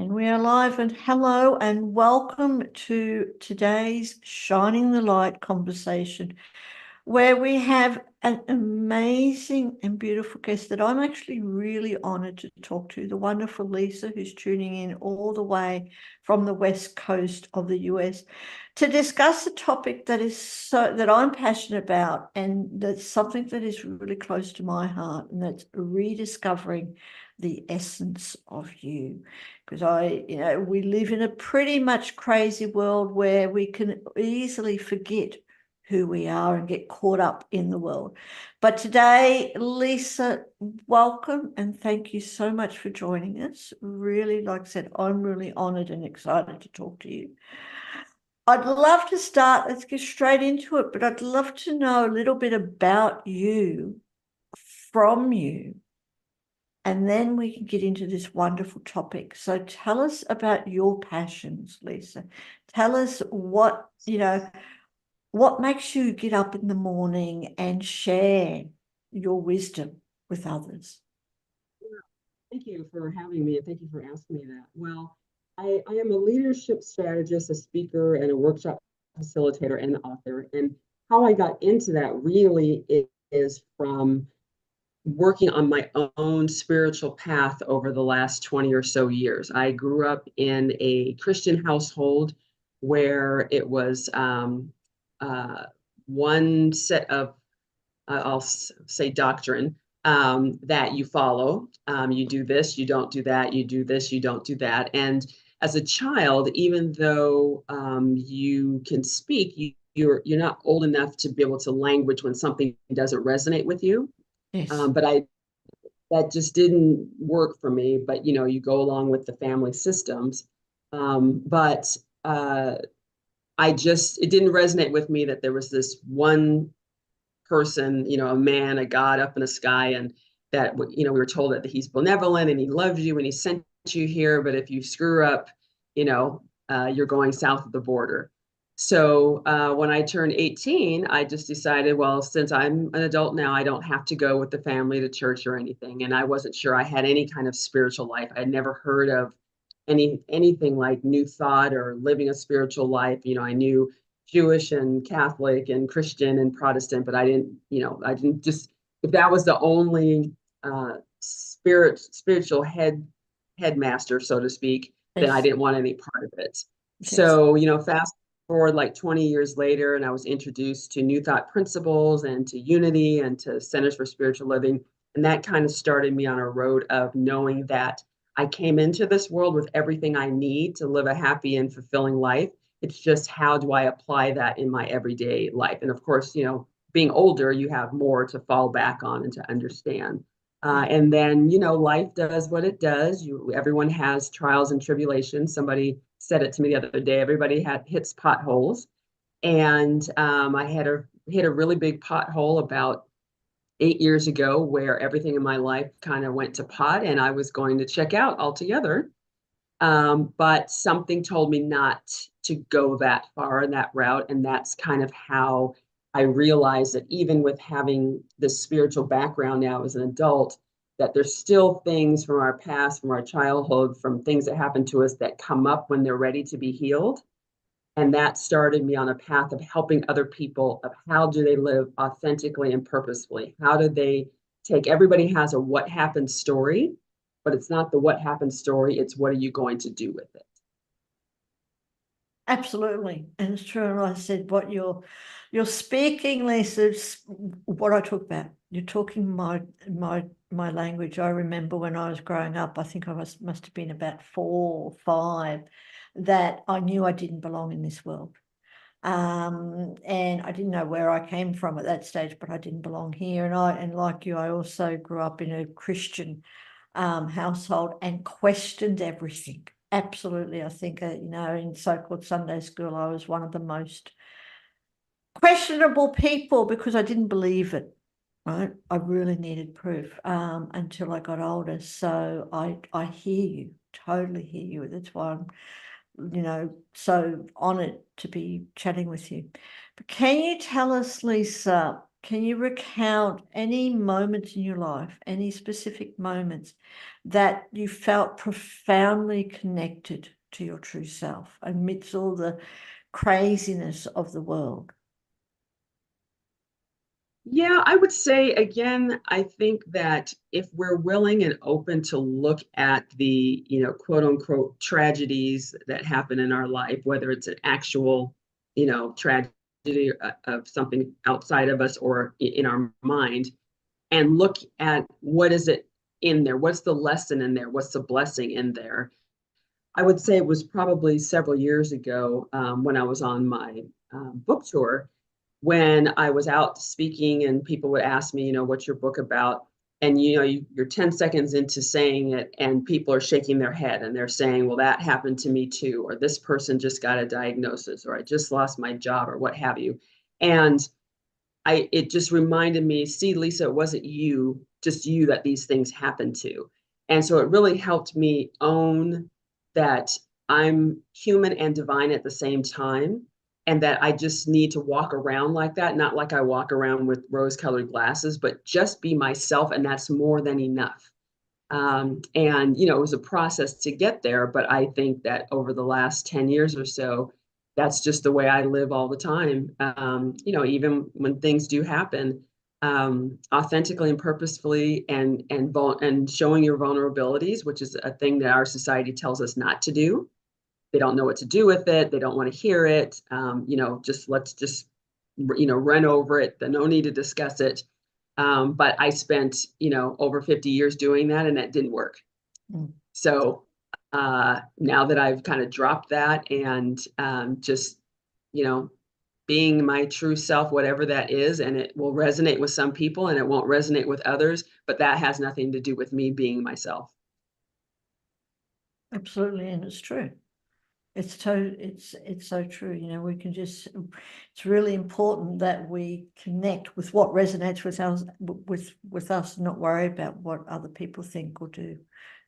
And we are live, and hello and welcome to today's Shining the Light conversation, where we have an amazing and beautiful guest that I'm actually really honored to talk to, the wonderful Lysa, who's tuning in all the way from the West Coast of the US to discuss a topic that I'm passionate about, and that's something that is really close to my heart, and that's rediscovering the essence of you. Because we live in a pretty much crazy world where we can easily forget who we are and get caught up in the world. But today, Lysa, welcome and thank you so much for joining us. Really, like I said, I'm really honored and excited to talk to you. I'd love to start, let's get straight into it, but I'd love to know a little bit about you, from you, and then we can get into this wonderful topic. So tell us about your passions, Lysa. Tell us what makes you get up in the morning and share your wisdom with others. Thank you for having me, and thank you for asking me that. Well, I am a leadership strategist, a speaker, and a workshop facilitator and author. And how I got into that really is from working on my own spiritual path over the last 20 or so years. I grew up in a Christian household where it was one set of, I'll say, doctrine that you follow. You do this, you don't do that, you do this, you don't do that. And as a child, even though you can speak, you're not old enough to be able to language when something doesn't resonate with you. Yes. But that just didn't work for me. But you go along with the family systems. But it didn't resonate with me that there was this one person, a man, a God up in the sky, and that we were told that he's benevolent and he loves you and he sent you here, but if you screw up, you're going south of the border. So when I turned 18, I just decided, well, since I'm an adult now, I don't have to go with the family to church or anything. And I wasn't sure I had any kind of spiritual life. I had never heard of anything like New Thought or living a spiritual life. I knew Jewish and Catholic and Christian and Protestant, but I didn't just, if that was the only spiritual headmaster, so to speak, then I Yes. didn't want any part of it. Yes. So, fast forward like 20 years later, and I was introduced to New Thought principles and to Unity and to Centers for Spiritual Living. And that kind of started me on a road of knowing that I came into this world with everything I need to live a happy and fulfilling life. It's just, how do I apply that in my everyday life? And of course, being older, you have more to fall back on and to understand. And then, life does what it does. Everyone has trials and tribulations. Somebody said it to me the other day. Everybody hits potholes, and I hit a really big pothole about 8 years ago, where everything in my life kind of went to pot, and I was going to check out altogether. But something told me not to go that far in that route, and that's kind of how I realized that even with having this spiritual background now as an adult, that there's still things from our past, from our childhood, from things that happened to us that come up when they're ready to be healed. And that started me on a path of helping other people of how do they live authentically and purposefully? How do they everybody has a what happened story, but it's not the what happened story, it's what are you going to do with it? Absolutely. And it's true. And I said, what you're speaking, Lysa, is what I talk about. You're talking my language. I remember when I was growing up, I think I must have been about 4 or 5, that I knew I didn't belong in this world. And I didn't know where I came from at that stage, but I didn't belong here. And like you, I also grew up in a Christian household and questioned everything. Absolutely. I think, in so-called Sunday school, I was one of the most questionable people because I didn't believe it. Right. I really needed proof until I got older. So I hear you, totally hear you. That's why I'm, so honored to be chatting with you. But can you tell us, Lysa, can you recount any moments in your life, any specific moments that you felt profoundly connected to your true self amidst all the craziness of the world? Yeah, I would say again, I think that if we're willing and open to look at the, quote unquote tragedies that happen in our life, whether it's an actual, tragedy of something outside of us or in our mind, and look at what is it in there, what's the lesson in there, what's the blessing in there. I would say it was probably several years ago when I was on my book tour, when I was out speaking and people would ask me, what's your book about? And you're 10 seconds into saying it, and people are shaking their head and they're saying, well, that happened to me too, or this person just got a diagnosis, or I just lost my job, or what have you. And it just reminded me, see, Lysa, it wasn't you, just you that these things happen to. And so it really helped me own that I'm human and divine at the same time, and that I just need to walk around like that, not like I walk around with rose-colored glasses, but just be myself, and that's more than enough. And it was a process to get there, but I think that over the last 10 years or so, that's just the way I live all the time. Even when things do happen, authentically and purposefully, and showing your vulnerabilities, which is a thing that our society tells us not to do. They don't know what to do with it. They don't want to hear it. Let's just run over it. No need to discuss it. But I spent, over 50 years doing that, and that didn't work. Mm. So now that I've kind of dropped that and just, being my true self, whatever that is, and it will resonate with some people and it won't resonate with others, but that has nothing to do with me being myself. Absolutely, and it's true. It's so true. We can just, it's really important that we connect with what resonates with us, not worry about what other people think or do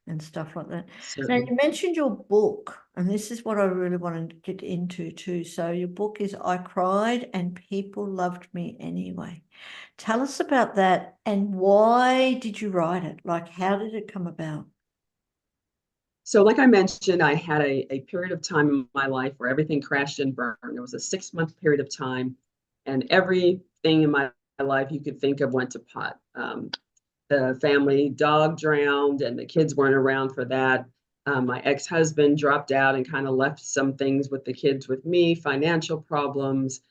and stuff like that. Now, Certainly. you mentioned your book, and this is what I really want to get into too. So your book is I Cried and People Loved Me Anyway. Tell us about that, and why did you write it? Like, how did it come about? So, like I mentioned, I had a period of time in my life where everything crashed and burned. It was a 6 month period of time, and everything in my life you could think of went to pot. The family dog drowned, and the kids weren't around for that. My ex-husband dropped out and kind of left some things with the kids with me, financial problems,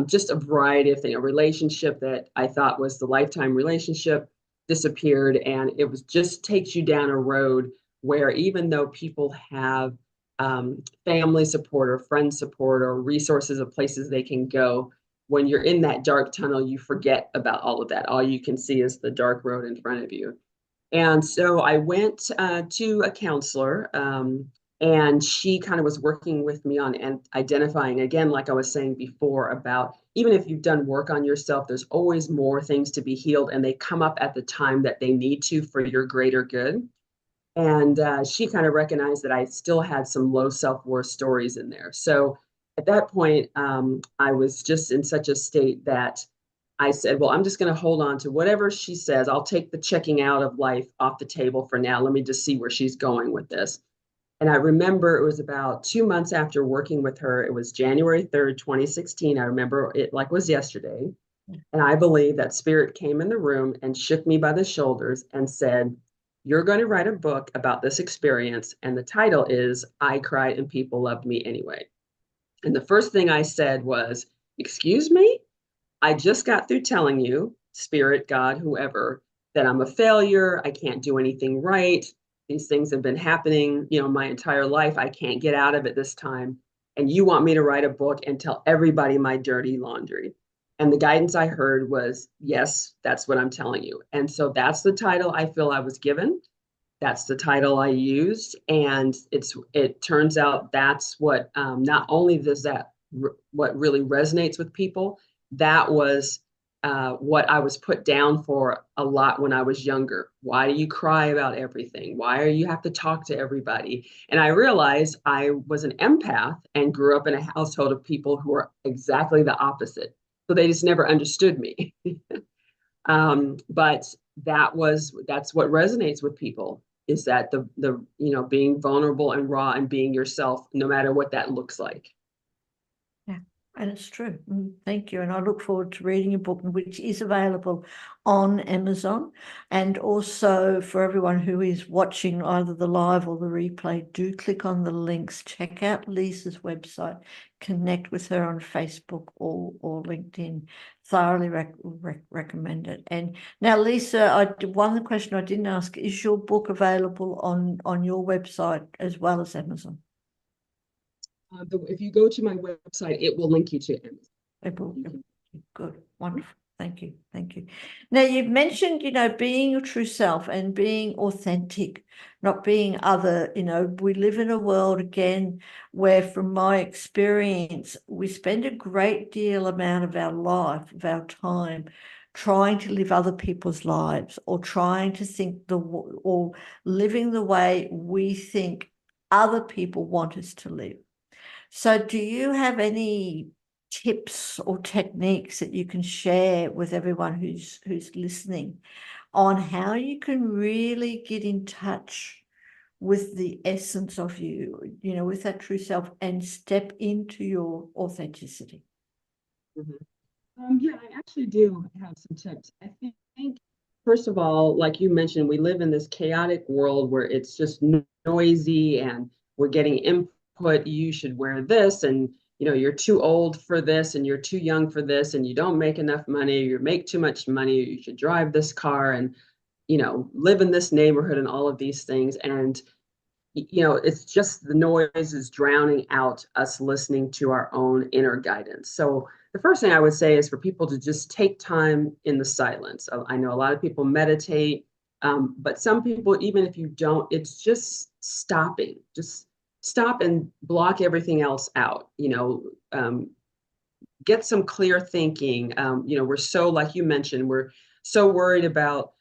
just a variety of things. A relationship that I thought was the lifetime relationship disappeared, and it was just takes you down a road where even though people have family support or friend support or resources of places they can go, when you're in that dark tunnel, you forget about all of that. All you can see is the dark road in front of you. And so I went to a counselor, and she kind of was working with me on and identifying, again, like I was saying before, about even if you've done work on yourself, there's always more things to be healed, and they come up at the time that they need to for your greater good. And she kind of recognized that I still had some low self-worth stories in there. So at that point, I was just in such a state that I said, well, I'm just going to hold on to whatever she says. I'll take the checking out of life off the table for now. Let me just see where she's going with this. And I remember it was about 2 months after working with her. It was January 3rd, 2016. I remember it like was yesterday. And I believe that spirit came in the room and shook me by the shoulders and said, you're going to write a book about this experience. And the title is I Cried and People Loved Me Anyway. And the first thing I said was, excuse me? I just got through telling you, spirit, God, whoever, that I'm a failure. I can't do anything right. These things have been happening, my entire life. I can't get out of it this time. And you want me to write a book and tell everybody my dirty laundry. And the guidance I heard was, yes, that's what I'm telling you. And so that's the title I feel I was given. That's the title I used. And it turns out that's what, not only does that, what really resonates with people, that was what I was put down for a lot when I was younger. Why do you cry about everything? Why are you have to talk to everybody? And I realized I was an empath and grew up in a household of people who were exactly the opposite. So they just never understood me. But that's what resonates with people, is that the being vulnerable and raw and being yourself, no matter what that looks like. Yeah, and it's true. Thank you. And I look forward to reading your book, which is available on Amazon. And also for everyone who is watching either the live or the replay, do click on the links, check out Lysa's website, connect with her on Facebook or LinkedIn. Thoroughly recommend it. And now, Lysa, one question I didn't ask, is your book available on your website as well as Amazon? If you go to my website, it will link you to Amazon. April. Good, wonderful. Thank you. Thank you. Now, you've mentioned, being your true self and being authentic, not being other. We live in a world, again, where, from my experience, we spend a great deal amount of our life, of our time, trying to live other people's lives, or trying to think or living the way we think other people want us to live. So do you have any tips or techniques that you can share with everyone who's listening on how you can really get in touch with the essence of you, with that true self, and step into your authenticity? Mhm. Yeah, I actually do have some tips. I think, first of all, like you mentioned, we live in this chaotic world where it's just noisy and we're getting input. You should wear this, and you're too old for this, and you're too young for this, and you don't make enough money, you make too much money, you should drive this car, and live in this neighborhood, and all of these things. And it's just the noise is drowning out us listening to our own inner guidance. So the first thing I would say is for people to just take time in the silence. I know a lot of people meditate, but some people, even if you don't, it's just stopping. Just stop and block everything else out. Get some clear thinking. We're so, like you mentioned, we're so worried about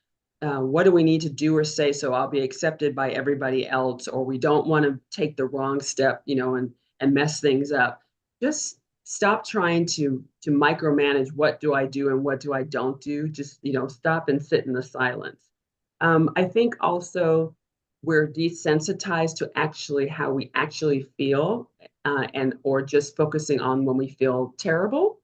what do we need to do or say so I'll be accepted by everybody else, or we don't want to take the wrong step, and mess things up. Just stop trying to micromanage what do I do and what do I don't do. Just stop and sit in the silence. I think also we're desensitized to actually how we actually feel, and or just focusing on when we feel terrible.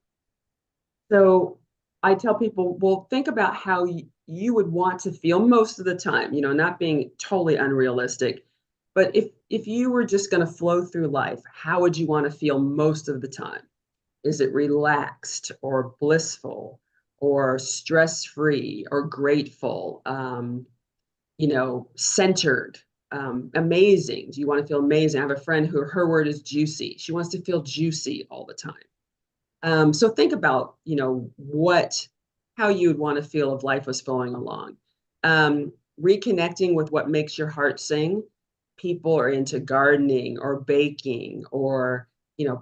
So I tell people, well, think about how you would want to feel most of the time, not being totally unrealistic. But if you were just going to flow through life, how would you want to feel most of the time? Is it relaxed or blissful or stress-free or grateful, centered, amazing? Do you want to feel amazing? I have a friend who her word is juicy. She wants to feel juicy all the time. So think about, how you would want to feel if life was flowing along. Reconnecting with what makes your heart sing. People are into gardening or baking or,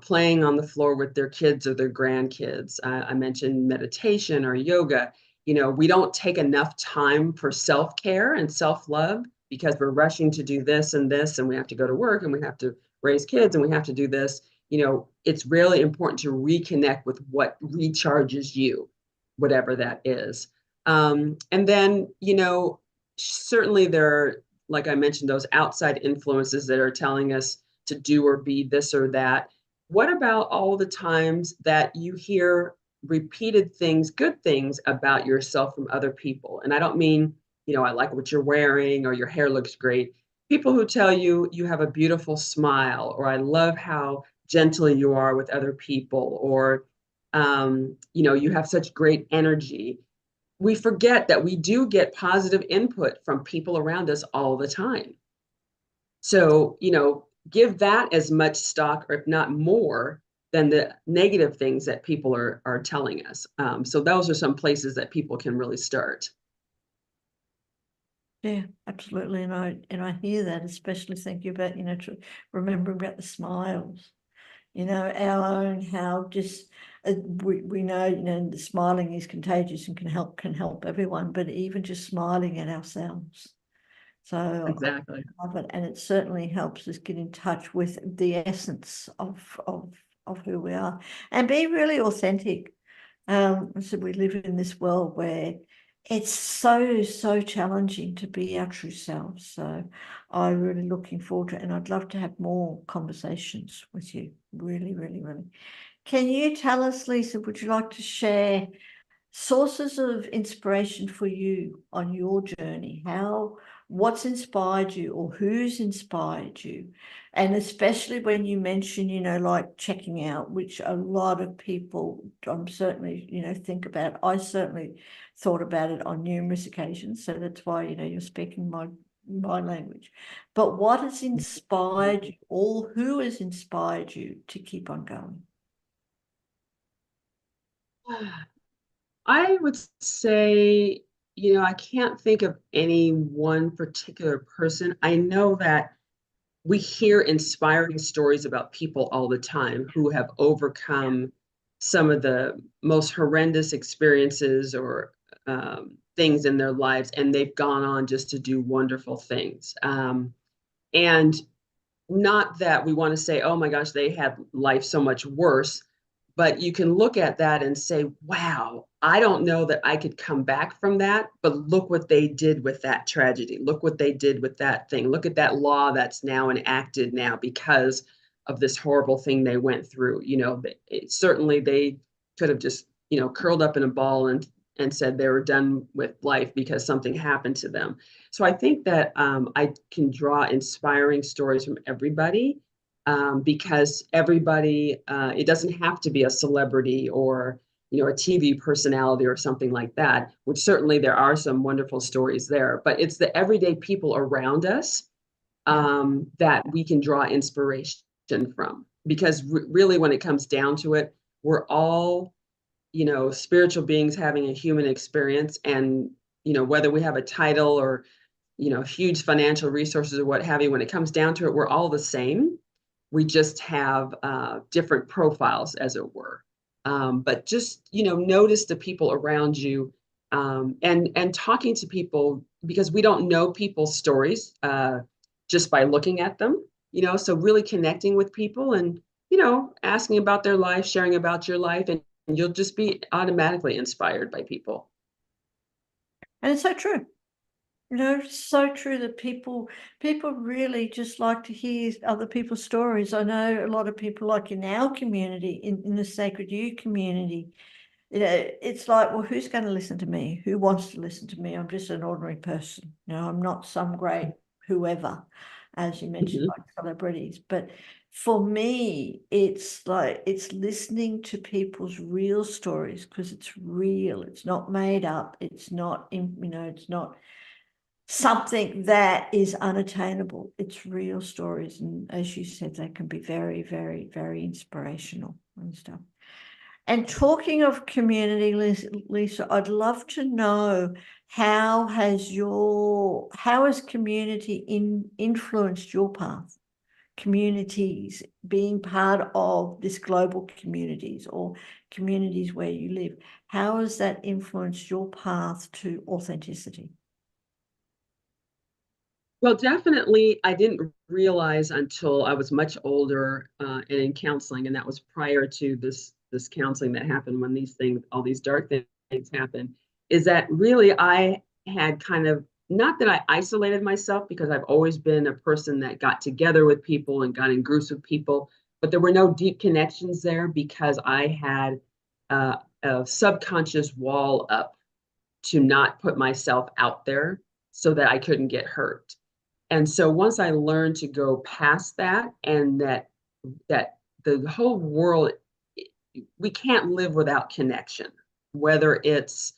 playing on the floor with their kids or their grandkids. I mentioned meditation or yoga. We don't take enough time for self-care and self-love because we're rushing to do this and this, and we have to go to work and we have to raise kids and we have to do this. It's really important to reconnect with what recharges you, whatever that is. And then, certainly there are, like I mentioned, those outside influences that are telling us to do or be this or that. What about all the times that you hear repeated things, good things about yourself from other people? And I don't mean, I like what you're wearing or your hair looks great. People who tell you you have a beautiful smile, or I love how gentle you are with other people, or you have such great energy. We forget that we do get positive input from people around us all the time. So give that as much stock, or if not more, than the negative things that people are telling us. So those are some places that people can really start. Yeah, absolutely. And I hear that, especially thinking about, remembering about the smiles, our own, how just we know, the smiling is contagious and can help everyone, but even just smiling at ourselves. So Exactly. I love it. And it certainly helps us get in touch with the essence of who we are and be really authentic. So we live in this world where it's so challenging to be our true selves. So I'm really looking forward to it, and I'd love to have more conversations with you. Really, really, really. Can you tell us, Lysa, would you like to share sources of inspiration for you on your journey? What's inspired you, or who's inspired you? And especially when you mention, like checking out, which a lot of people, certainly, think about. I certainly thought about it on numerous occasions. So that's why, you're speaking my language. But what has inspired you, or who has inspired you to keep on going? I would say, I can't think of any one particular person. I know that we hear inspiring stories about people all the time who have overcome some of the most horrendous experiences or things in their lives, and they've gone on just to do wonderful things. And not that we want to say, oh my gosh, they had life so much worse, but you can look at that and say, wow, I don't know that I could come back from that, but look what they did with that tragedy. Look what they did with that thing. Look at that law that's now enacted now because of this horrible thing they went through. Certainly they could have just, curled up in a ball and said they were done with life because something happened to them. So I think that I can draw inspiring stories from everybody, because everybody, it doesn't have to be a celebrity or a TV personality or something like that, which certainly there are some wonderful stories there, but it's the everyday people around us that we can draw inspiration from. Because really, when it comes down to it, we're all spiritual beings having a human experience. And, whether we have a title or, huge financial resources or what have you, when it comes down to it, we're all the same. We just have different profiles, as it were. But just, notice the people around you, and talking to people, because we don't know people's stories just by looking at them, so really connecting with people and, asking about their life, sharing about your life, and you'll just be automatically inspired by people. And it's so true. So true that people really just like to hear other people's stories. I know a lot of people, like in our community, in the Sacred You community, it's like, well, who's going to listen to me? Who wants to listen to me? I'm just an ordinary person. I'm not some great whoever, as you mentioned, Mhm. like celebrities. But for me, it's like it's listening to people's real stories, because it's real. It's not made up. It's not, it's not something that is unattainable. It's real stories. And as you said, they can be very, very, very inspirational and stuff. And talking of community, Lysa, I'd love to know, how has community influenced your path? Communities, being part of this global communities or communities where you live, how has that influenced your path to authenticity? Well, definitely, I didn't realize until I was much older and in counseling, and that was prior to this counseling that happened when these things, all these dark things happen, is that really I had kind of, not that I isolated myself, because I've always been a person that got together with people and got in groups with people, but there were no deep connections there because I had a subconscious wall up to not put myself out there so that I couldn't get hurt. And so once I learned to go past that, and that the whole world, we can't live without connection, whether it's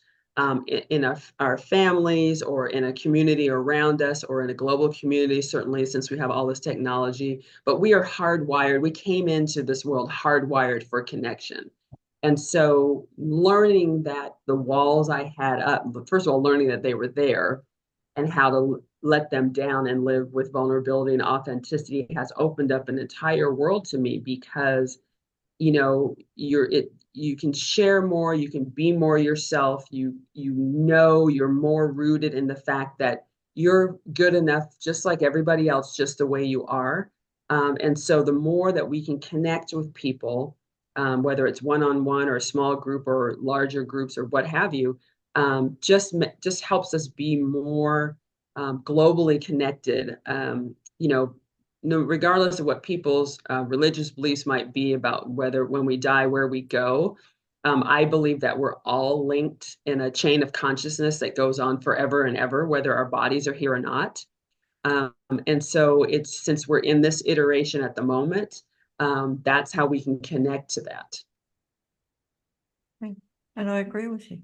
in our families or in a community around us or in a global community, certainly since we have all this technology, but we are hardwired. We came into this world hardwired for connection. And so learning that the walls I had up, first of all, learning that they were there and how to let them down and live with vulnerability and authenticity has opened up an entire world to me, because you can share more, you can be more yourself, you're more rooted in the fact that you're good enough just like everybody else, just the way you are. And so the more that we can connect with people, whether it's one-on-one or a small group or larger groups or what have you, just helps us be more globally connected. You know, no, regardless of what people's religious beliefs might be about whether when we die, where we go. I believe that we're all linked in a chain of consciousness that goes on forever and ever, whether our bodies are here or not. Um, and so it's since we're in this iteration at the moment, that's how we can connect to that. And I agree with you.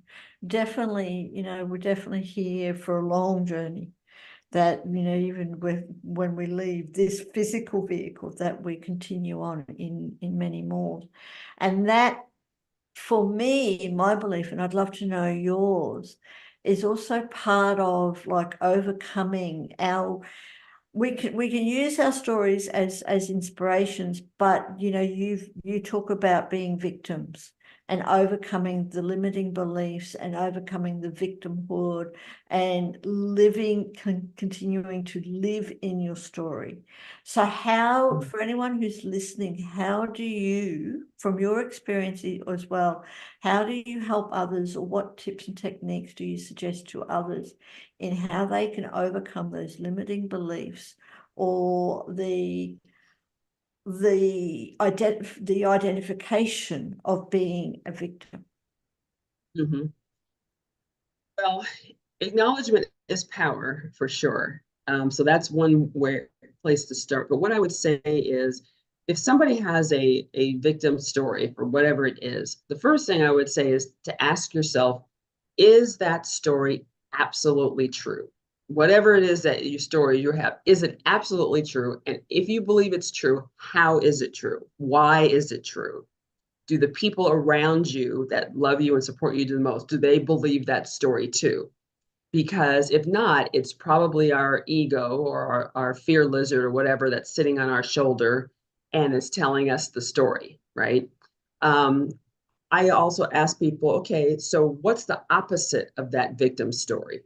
Definitely, we're definitely here for a long journey that, even when we leave this physical vehicle, that we continue on in many more. And that, for me, my belief, and I'd love to know yours, is also part of like overcoming we can use our stories as inspirations, but you talk about being victims and overcoming the limiting beliefs and overcoming the victimhood and continuing to live in your story. So how, for anyone who's listening, how do you, from your experience as well, how do you help others, or what tips and techniques do you suggest to others in how they can overcome those limiting beliefs or the identification of being a victim? Mm-hmm. Well, acknowledgement is power for sure. So that's one place to start. But what I would say is, if somebody has a victim story for whatever it is, the first thing I would say is to ask yourself, is that story absolutely true? Whatever it is that your story you have, is it absolutely true? And if you believe it's true, how is it true? Why is it true? Do the people around you that love you and support you the most, do they believe that story too? Because if not, it's probably our ego or our fear lizard or whatever that's sitting on our shoulder and is telling us the story, right? Um, I also ask people, okay, so what's the opposite of that victim story?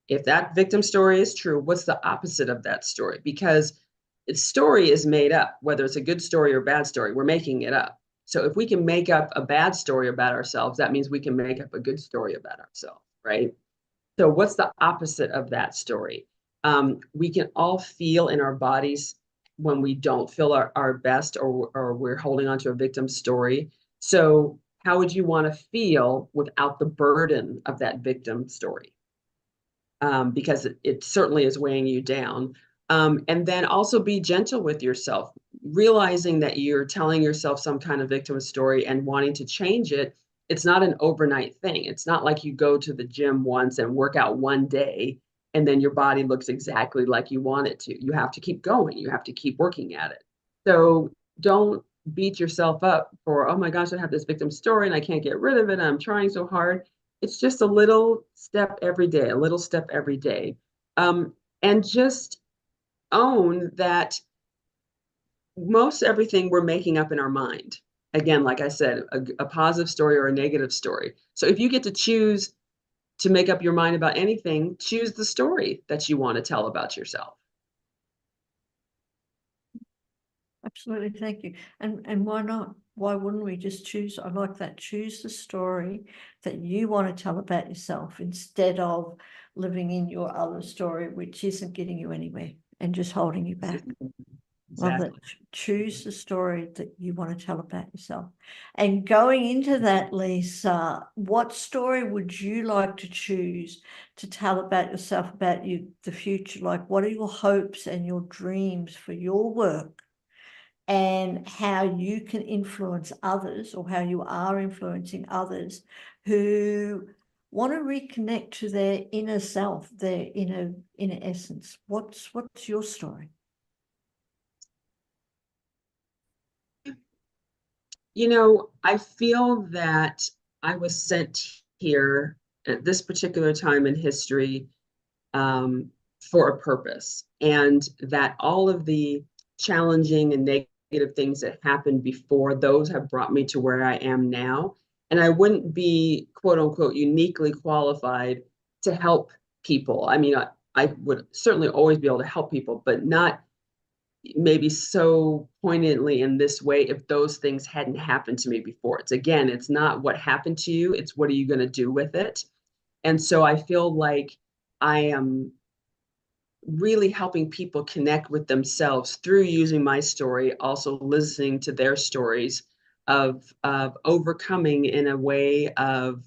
If that victim story is true, what's the opposite of that story? Because its story is made up, whether it's a good story or bad story, we're making it up. So if we can make up a bad story about ourselves, that means we can make up a good story about ourselves, right? So what's the opposite of that story? We can all feel in our bodies when we don't feel our best, or we're holding on to a victim story. So how would you want to feel without the burden of that victim story? Because it certainly is weighing you down. And then also be gentle with yourself, realizing that you're telling yourself some kind of victim story and wanting to change it. It's not an overnight thing. It's not like you go to the gym once and work out one day and then your body looks exactly like you want it to. You have to keep going. You have to keep working at it. So don't beat yourself up for, oh my gosh, I have this victim story and I can't get rid of it. I'm trying so hard. It's just a little step every day, a little step every day. And just own that most everything we're making up in our mind. Again, like I said, a positive story or a negative story. So if you get to choose to make up your mind about anything, choose the story that you want to tell about yourself. Absolutely, thank you. And why not? Why wouldn't we just choose? I like that. Choose the story that you want to tell about yourself instead of living in your other story, which isn't getting you anywhere and just holding you back. Love that. Exactly. Choose the story that you want to tell about yourself. And going into that, Lysa, what story would you like to choose to tell about yourself, about the future? Like, what are your hopes and your dreams for your work, and how you can influence others, or how you are influencing others who want to reconnect to their inner self, their inner essence? What's your story? You know, I feel that I was sent here at this particular time in history um, for a purpose, and that all of the challenging and negative things that happened before, those have brought me to where I am now. And I wouldn't be, quote unquote, uniquely qualified to help people. I mean, I would certainly always be able to help people, but not maybe so poignantly in this way if those things hadn't happened to me before. It's not what happened to you, it's what are you going to do with it. And so I feel like I am really helping people connect with themselves through using my story, also listening to their stories of overcoming in a way of,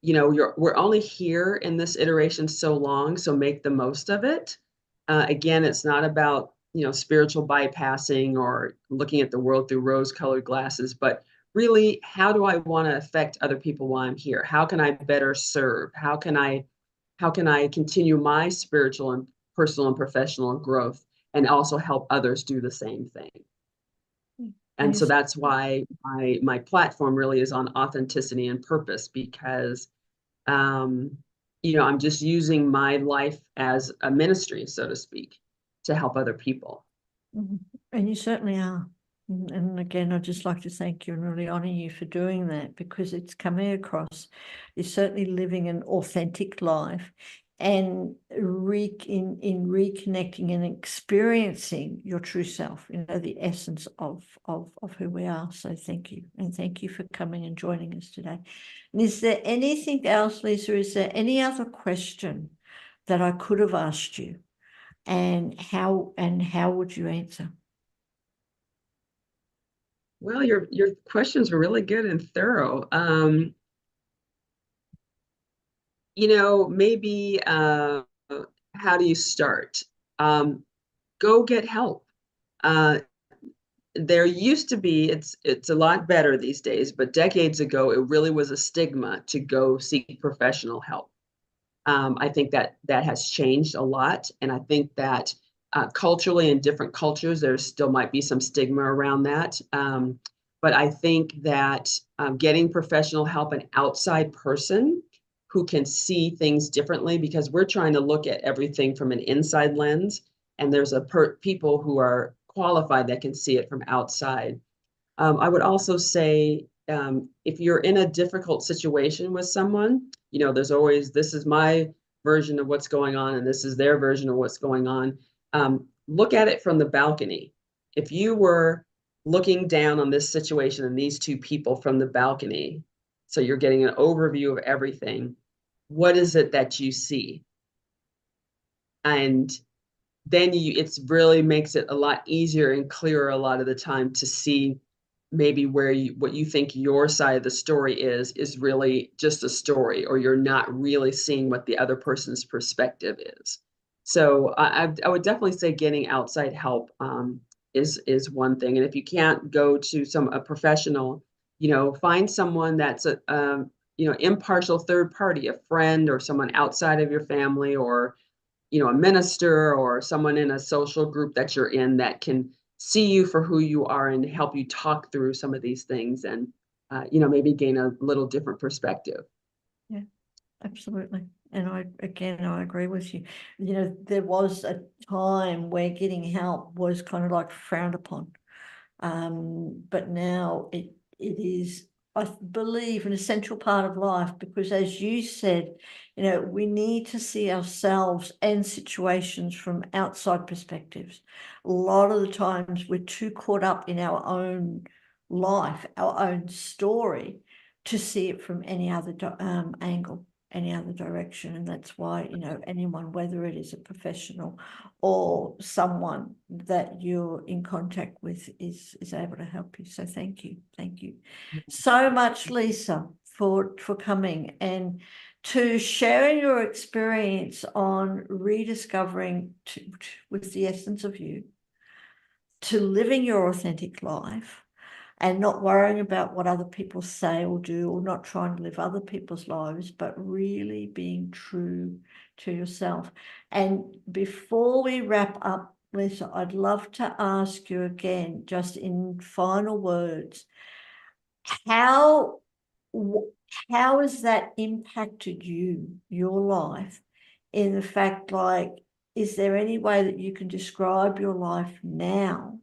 we're only here in this iteration so long, so make the most of it. Again, it's not about, spiritual bypassing or looking at the world through rose-colored glasses, but really, how do I want to affect other people while I'm here? How can I better serve? How can I continue my spiritual and personal and professional growth and also help others do the same thing? And And you so that's why my platform really is on authenticity and purpose, because um, I'm just using my life as a ministry, so to speak, to help other people. Mhm. And you certainly are. And again, I'd just like to thank you and really honor you for doing that, because it's coming across. You're certainly living an authentic life and in reconnecting and experiencing your true self, the essence of who we are. So thank you. And thank you for coming and joining us today. And is there anything else, Lysa? Is there any other question that I could have asked you? And how would you answer? Well, your questions were really good and thorough. Maybe how do you start? Go get help. Uh, there used to be, it's a lot better these days, but decades ago, it really was a stigma to go seek professional help. I think that has changed a lot, and I think that culturally in different cultures, there still might be some stigma around that. But I think that getting professional help, an outside person who can see things differently, because we're trying to look at everything from an inside lens, and there's people who are qualified that can see it from outside. I would also say, if you're in a difficult situation with someone, there's always, this is my version of what's going on, and this is their version of what's going on. Look at it from the balcony. If you were looking down on this situation and these two people from the balcony, so you're getting an overview of everything, what is it that you see? And then it's really makes it a lot easier and clearer a lot of the time to see maybe what you think your side of the story is really just a story, or you're not really seeing what the other person's perspective is. So I would definitely say getting outside help is one thing. And if you can't go to a professional, find someone that's a impartial third party, a friend or someone outside of your family, or a minister or someone in a social group that you're in that can see you for who you are and help you talk through some of these things, and maybe gain a little different perspective. Yeah, absolutely. And I agree with you. There was a time where getting help was kind of like frowned upon. But now it is, I believe, an essential part of life, because as you said, we need to see ourselves and situations from outside perspectives. A lot of the times we're too caught up in our own life, our own story, to see it from any other angle, any other direction. And that's why, anyone, whether it is a professional or someone that you're in contact with, is able to help you. So thank you so much, Lysa, for coming and to sharing your experience on rediscovering with the essence of you, to living your authentic life and not worrying about what other people say or do, or not trying to live other people's lives, but really being true to yourself. And before we wrap up, Lysa, I'd love to ask you again, just in final words, how how has that impacted your life, in the fact, like, is there any way that you can describe your life now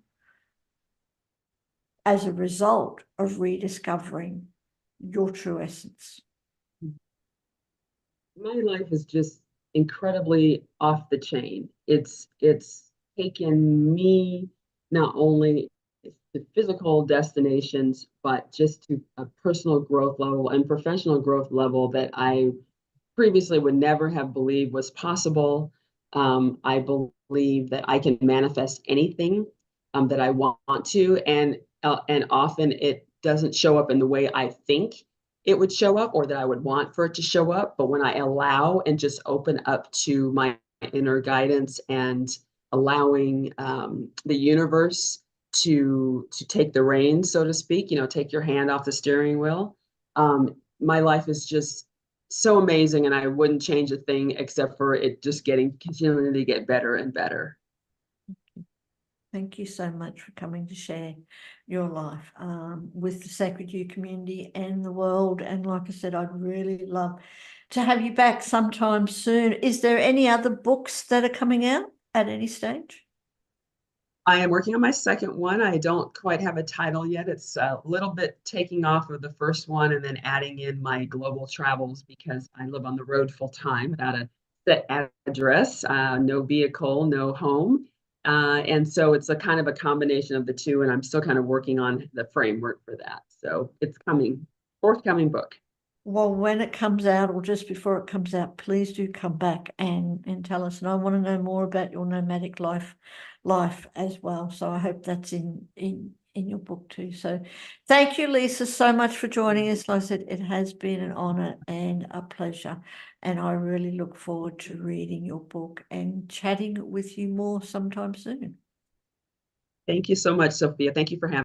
as a result of rediscovering your true essence? My life is just incredibly off the chain. It's taken me not only to physical destinations, but just to a personal growth level and professional growth level that I previously would never have believed was possible. I believe that I can manifest anything that I want to, and often it doesn't show up in the way I think it would show up or that I would want for it to show up. But when I allow and just open up to my inner guidance and allowing the universe to take the reins, so to speak, take your hand off the steering wheel. My life is just so amazing, and I wouldn't change a thing except for it just continuing to get better and better. Thank you so much for coming to share your life with the Sacred You community and the world. And like I said, I'd really love to have you back sometime soon. Is there any other books that are coming out at any stage? I am working on my second one. I don't quite have a title yet. It's a little bit taking off of the first one and then adding in my global travels because I live on the road full time without a set address, no vehicle, no home. And so it's a kind of a combination of the two, and I'm still kind of working on the framework for that. So it's coming, forthcoming book. Well, when it comes out or just before it comes out, please do come back and tell us. And I want to know more about your nomadic life as well. So I hope that's in your book too. So thank you, Lysa, so much for joining us. Like I said, it has been an honor and a pleasure. And I really look forward to reading your book and chatting with you more sometime soon. Thank you so much, Sophia. Thank you for having me.